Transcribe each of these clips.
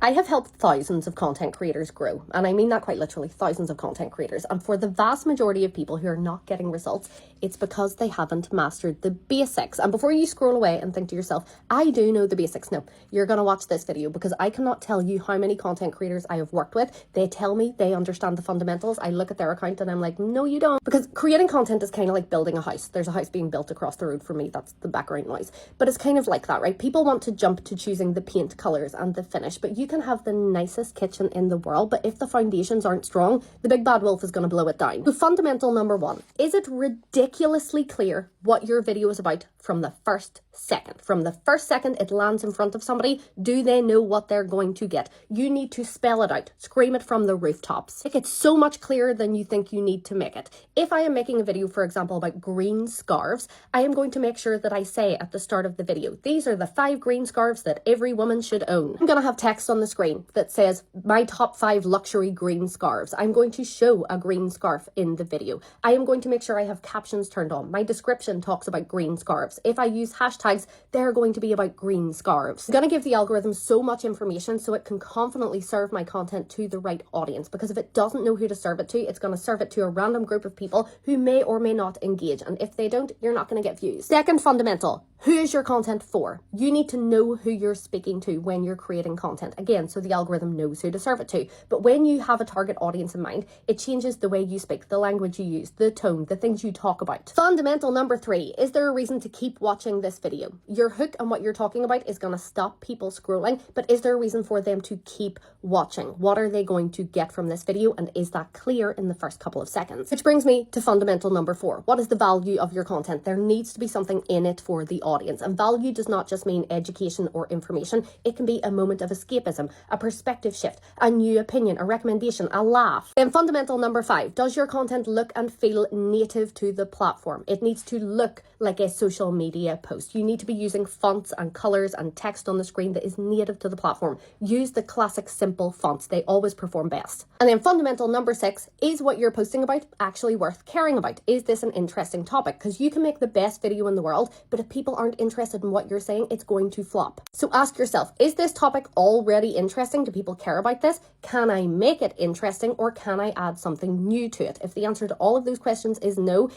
I have helped thousands of content creators grow, and I mean that quite literally, thousands of content creators. And for the vast majority of people who are not getting results, it's because they haven't mastered the basics. And before you scroll away and think to yourself, I do know the basics. No, you're going to watch this video because I cannot tell you how many content creators I have worked with. They tell me they understand the fundamentals. I look at their account and I'm like, no, you don't. Because creating content is kind of like building a house. There's a house being built across the road for me. That's the background noise. But it's kind of like that, right? People want to jump to choosing the paint colors and the finish, but you can have the nicest kitchen in the world, but if the foundations aren't strong, the big bad wolf is going to blow it down. So fundamental number one, is it ridiculously clear what your video is about from the first second? From the first second it lands in front of somebody, do they know what they're going to get? You need to spell it out, scream it from the rooftops. Make it so much clearer than you think you need to make it. If I am making a video, for example, about green scarves, I am going to make sure that I say at the start of the video, these are the 5 green scarves that every woman should own. I'm going to have text on the screen that says my top 5 luxury green scarves. I'm going to show a green scarf in the video. I am going to make sure I have captions turned on. My description talks about green scarves. If I use hashtags, they're going to be about green scarves. I'm going to give the algorithm so much information so it can confidently serve my content to the right audience, because if it doesn't know who to serve it to, it's going to serve it to a random group of people who may or may not engage. And if they don't, you're not going to get views. Second fundamental, who is your content for? You need to know who you're speaking to when you're creating content. Again, so the algorithm knows who to serve it to. But when you have a target audience in mind, it changes the way you speak, the language you use, the tone, the things you talk about. Fundamental number 3, is there a reason to keep watching this video? Your hook and what you're talking about is going to stop people scrolling, but is there a reason for them to keep watching? What are they going to get from this video? And is that clear in the first couple of seconds? Which brings me to fundamental number 4. What is the value of your content? There needs to be something in it for the audience. And value does not just mean education or information. It can be a moment of escapism, a perspective shift, a new opinion, a recommendation, a laugh. Then fundamental number 5, does your content look and feel native to the platform? It needs to look like a social media post. You need to be using fonts and colors and text on the screen that is native to the platform. Use the classic simple fonts. They always perform best. And then fundamental number 6, is what you're posting about actually worth caring about? Is this an interesting topic? Because you can make the best video in the world, but if people aren't interested in what you're saying, it's going to flop. So ask yourself, is this topic already interesting? Do people care about this? Can I make it interesting, or can I add something new to it? If the answer to all of those questions is no,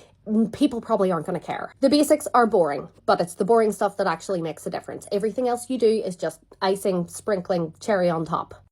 people probably aren't going to care. The basics are boring, but it's the boring stuff that actually makes a difference. Everything else you do is just icing, sprinkling, cherry on top.